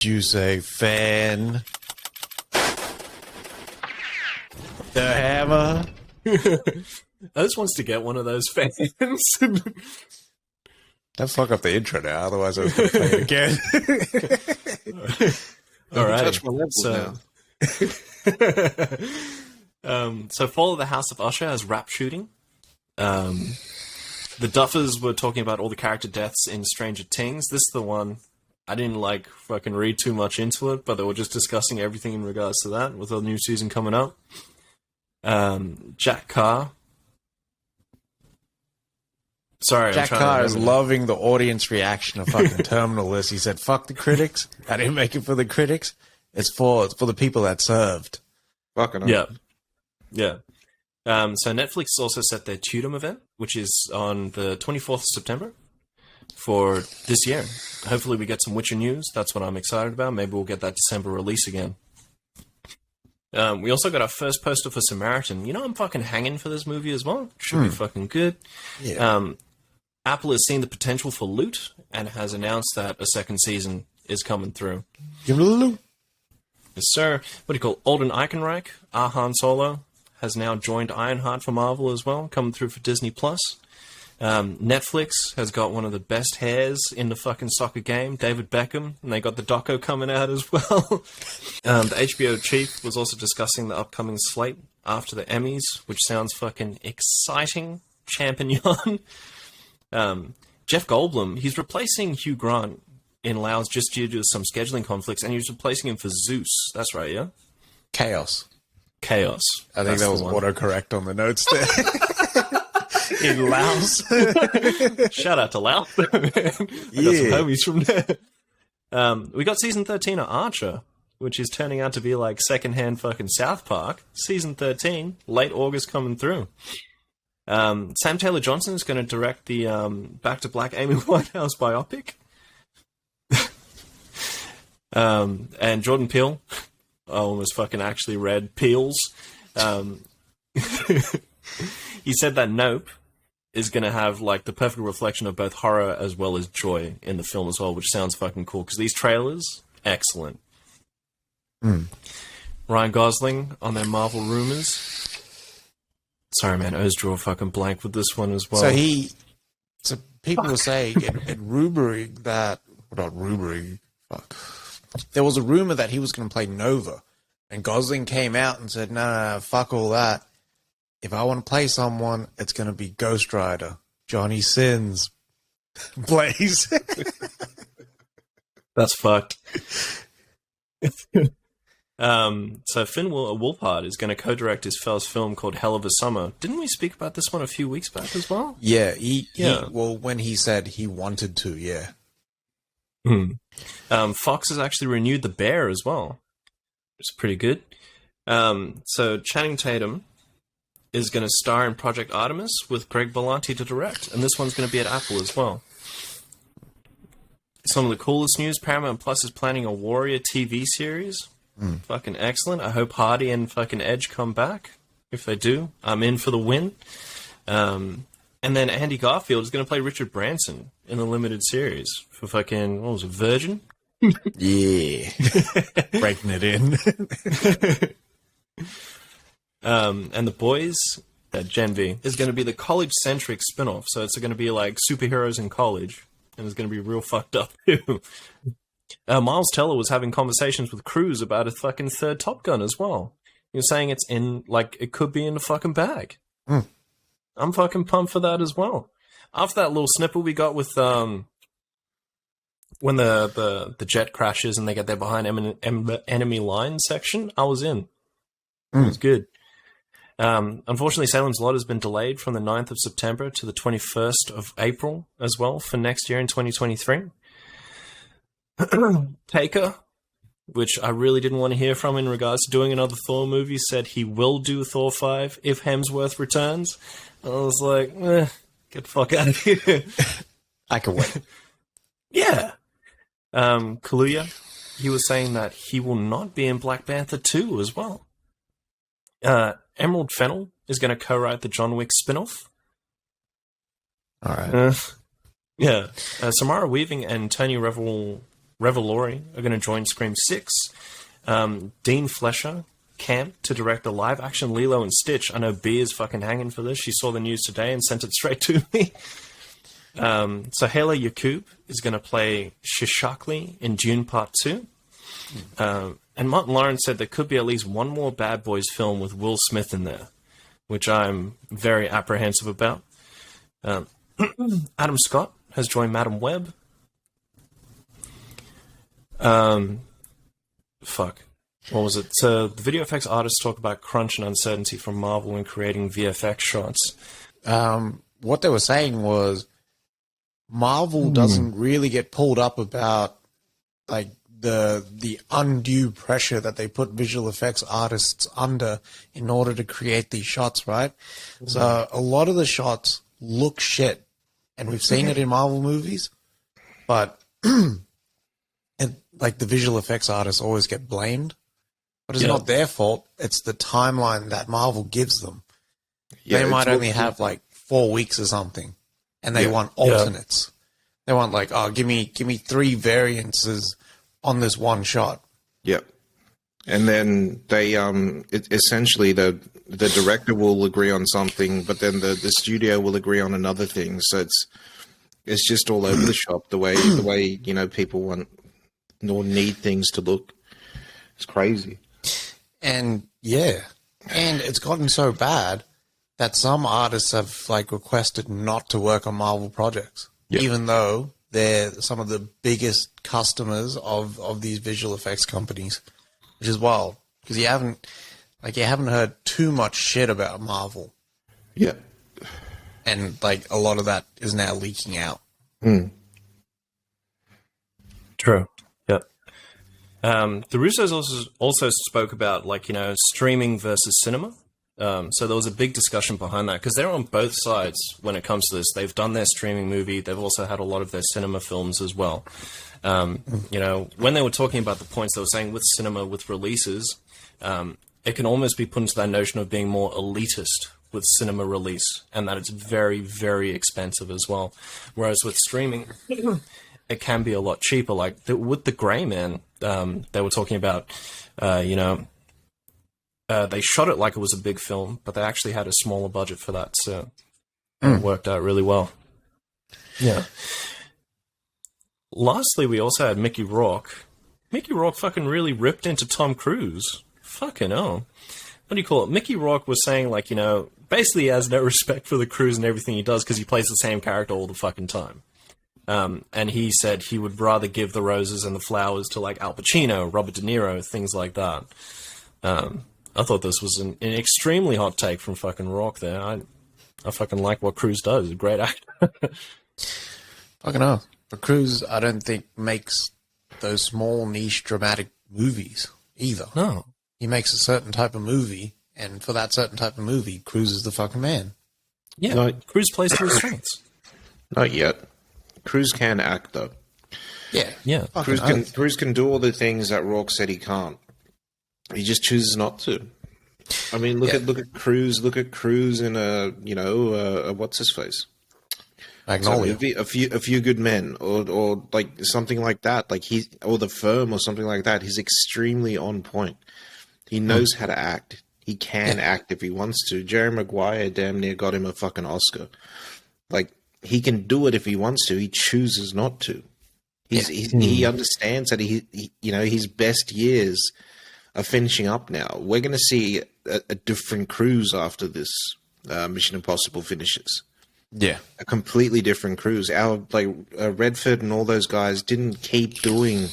You say fan. The hammer. I just wants to get one of those fans. Don't fuck up the intro now, otherwise I was going to play it again. All right. Touch my levels now. So Fall of the House of Usher has rap shooting. The Duffers were talking about all the character deaths in Stranger Things. This is the one I didn't fucking read too much into it, but they were just discussing everything in regards to that with the new season coming up. Jack Carr. Sorry, Jack Carr is loving the audience reaction of fucking Terminal List. He said, fuck the critics. I didn't make it for the critics. It's for the people that served. Fucking Yeah. Yeah. So Netflix also set their Tudum event, which is on the 24th of September for this year. Hopefully we get some Witcher news. That's what I'm excited about. Maybe we'll get that December release again. We also got our first poster for Samaritan. You know, I'm fucking hanging for this movie as well. Should be fucking good. Yeah. Apple has seen the potential for Loot and has announced that a second season is coming through. Give it a loot. Yes, sir. What do you call Alden Ehrenreich? Our Han Solo has now joined Ironheart for Marvel as well, coming through for Disney+. Netflix has got one of the best hairs in the fucking soccer game, David Beckham, and they got the doco coming out as well. The HBO chief was also discussing the upcoming slate after the Emmys, which sounds fucking exciting. Champignon. Jeff Goldblum, he's replacing Hugh Grant in Laos just due to some scheduling conflicts, and he's replacing him for Zeus. That's right, yeah? Chaos. Chaos. I think that was autocorrect on the notes there. In Laos. Shout out to Laos. I got some homies from there. We got season 13 of Archer, which is turning out to be like secondhand fucking South Park. Season 13, late August coming through. Sam Taylor Johnson is going to direct the Back to Black Amy Winehouse biopic. And Jordan Peele, I almost fucking actually read Peele's. He said that Nope is going to have like the perfect reflection of both horror as well as joy in the film as well, which sounds fucking cool because these trailers, excellent. Ryan Gosling on their Marvel rumors. Sorry, man, O's drew a fucking blank with this one as well. So people were saying in rumoring that, not rumoring, fuck. There was a rumor that he was going to play Nova, and Gosling came out and said, no, fuck all that. If I want to play someone, it's going to be Ghost Rider, Johnny Sins, Blaze. That's fucked. So Finn Wolfhard is going to co-direct his first film called Hell of a Summer. Didn't we speak about this one a few weeks back as well? Yeah, well, when he said he wanted to, yeah. Fox has actually renewed The Bear as well. It's pretty good. So Channing Tatum is going to star in Project Artemis with Greg Berlanti to direct, and this one's going to be at Apple as well. Some of the coolest news, Paramount Plus is planning a Warrior TV series. Fucking excellent. I hope Hardy and fucking Edge come back. If they do, I'm in for the win. And then Andy Garfield is going to play Richard Branson in the limited series for fucking, what was it, Virgin? Yeah. Breaking it in. And The Boys, Gen V, is going to be the college-centric spin-off. So it's going to be like superheroes in college. And it's going to be real fucked up, too. Miles Teller was having conversations with Cruise about a fucking third Top Gun as well. He was saying it's in, like, it could be in the fucking bag. I'm fucking pumped for that as well. After that little snippet we got with, when the jet crashes and they get there behind enemy line section, I was in. It was good. Unfortunately, Salem's Lot has been delayed from the 9th of September to the 21st of April as well for next year in 2023. Taker, which I really didn't want to hear from in regards to doing another Thor movie, said he will do Thor 5 if Hemsworth returns. I was like, get the fuck out of here. I can wait. Yeah. Kaluuya, he was saying that he will not be in Black Panther 2 as well. Emerald Fennell is going to co-write the John Wick spin-off. All right. Yeah. Samara Weaving and Tony Revel Revelori are going to join Scream 6. Dean Flesher camped to direct the live-action Lilo and Stitch. I know B is fucking hanging for this. She saw the news today and sent it straight to me. So Hala Yakub is going to play Shishakli in Dune Part 2. And Martin Lawrence said there could be at least one more Bad Boys film with Will Smith in there, which I'm very apprehensive about. Adam Scott has joined Madam Web. What was it? So the video effects artists talk about crunch and uncertainty from Marvel in creating VFX shots. What they were saying was Marvel doesn't really get pulled up about like the undue pressure that they put visual effects artists under in order to create these shots, right? So a lot of the shots look shit, and we've seen it in Marvel movies, but like the visual effects artists always get blamed. But it's not their fault. It's the timeline that Marvel gives them. They might only have like 4 weeks or something, and they want alternates. They want like, oh, give me 3 variances on this one shot. Yep. And then they essentially the director will agree on something, but then the studio will agree on another thing. So it's just all over the shop the way people want or need things to look. It's crazy. And and it's gotten so bad that some artists have like requested not to work on Marvel projects, even though they're some of the biggest customers of these visual effects companies, which is wild because you haven't heard too much shit about Marvel. Yeah, and like a lot of that is now leaking out. True. The Russos also spoke about streaming versus cinema. So there was a big discussion behind that because they're on both sides when it comes to this. They've done their streaming movie. They've also had a lot of their cinema films as well. When they were talking about the points they were saying with cinema, with releases, it can almost be put into that notion of being more elitist with cinema release and that it's very, very expensive as well. Whereas with streaming, it can be a lot cheaper. Like with The Grey Man, they were talking about, they shot it like it was a big film, but they actually had a smaller budget for that, so it worked out really well. Yeah. Lastly, we also had Mickey Rourke. Mickey Rourke fucking really ripped into Tom Cruise. Fucking hell. What do you call it? Mickey Rourke was saying, basically he has no respect for the Cruise and everything he does because he plays the same character all the fucking time. And he said he would rather give the roses and the flowers to Al Pacino, Robert De Niro, things like that. I thought this was an extremely hot take from fucking Rourke there. I fucking like what Cruise does. He's a great actor. Fucking hell. But Cruise, I don't think, makes those small, niche, dramatic movies either. No. He makes a certain type of movie, and for that certain type of movie, Cruise is the fucking man. Yeah, Cruise plays to his strengths. Not yet. Cruise can act, though. Yeah. Cruise can do all the things that Rourke said he can't. He just chooses not to. I mean, look at Cruise. Look at Cruise in a what's his face? Magnolia. A few good men, or like something like that. Or The Firm, or something like that. He's extremely on point. He knows how to act. He can act if he wants to. Jerry Maguire damn near got him a fucking Oscar. He can do it if he wants to. He chooses not to. He understands that his best years are finishing up now. We're going to see a different Cruise after this Mission Impossible finishes. Yeah, a completely different Cruise. Redford and all those guys didn't keep doing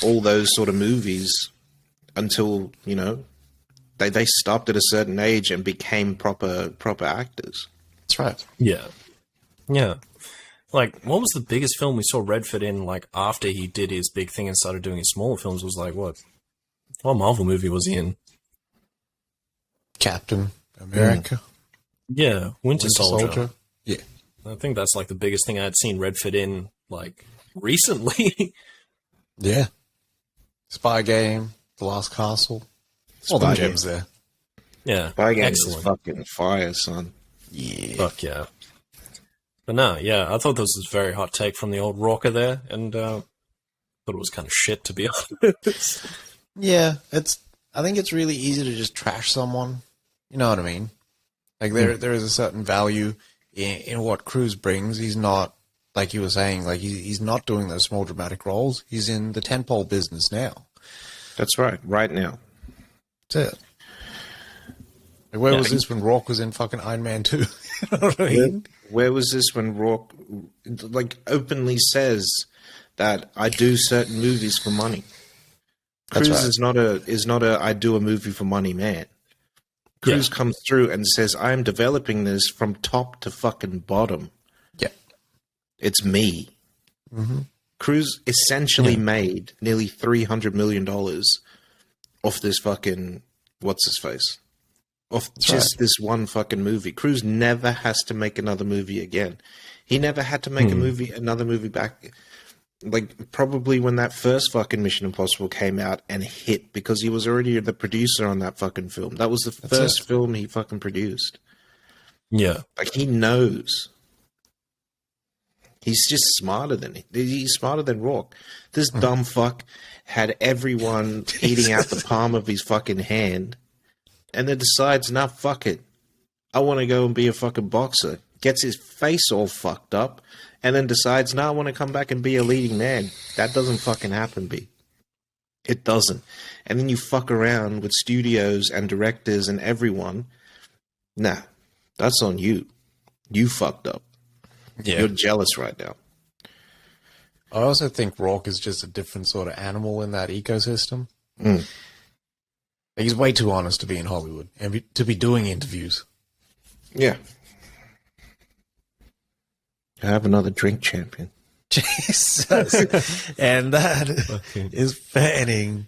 all those sort of movies until they stopped at a certain age and became proper actors. That's right. Yeah. What was the biggest film we saw Redford in? After he did his big thing and started doing his smaller films, was what? What Marvel movie was he in? Captain America. Yeah, Winter Soldier. Yeah. I think that's the biggest thing I'd seen Redford in recently. Yeah. Spy Game, The Last Castle. All the gems there. Yeah. Spy Game is fucking fire, son. Yeah. Fuck yeah. But no, yeah, I thought this was a very hot take from the old Rocker there, and Thought it was kind of shit, to be honest. Yeah, I think it's really easy to just trash someone. You know what I mean? Like there is a certain value in what Cruise brings. He's not, like you were saying, like he's not doing those small dramatic roles. He's in the tentpole business now. That's right now. That's it. Like where was this when Rourke was in fucking Iron Man 2? You know what I mean? Where was this when Rourke, like, openly says that I do certain movies for money? That's Cruise right. is not a I do a movie for money man. Cruise comes through and says, I am developing this from top to fucking bottom. Yeah. It's me. Mm-hmm. Cruise essentially made nearly $300 million off this fucking, what's his face? Off just this one fucking movie. Cruise never has to make another movie again. He never had to make another movie back. Like, probably when that first fucking Mission Impossible came out and hit, because he was already the producer on that fucking film. That was the first film he fucking produced. Yeah. Like, he knows. He's just smarter than he's smarter than Rourke. This dumb fuck had everyone eating out the palm of his fucking hand, and then decides, nah, fuck it. I want to go and be a fucking boxer. Gets his face all fucked up, and then decides, nah, I want to come back and be a leading man. That doesn't fucking happen, B. It doesn't. And then you fuck around with studios and directors and everyone. Nah, that's on you. You fucked up. Yeah. You're jealous right now. I also think Rourke is just a different sort of animal in that ecosystem. Mm. He's way too honest to be in Hollywood and to be doing interviews. Yeah. I have another drink, champion. Jesus. And that is fanning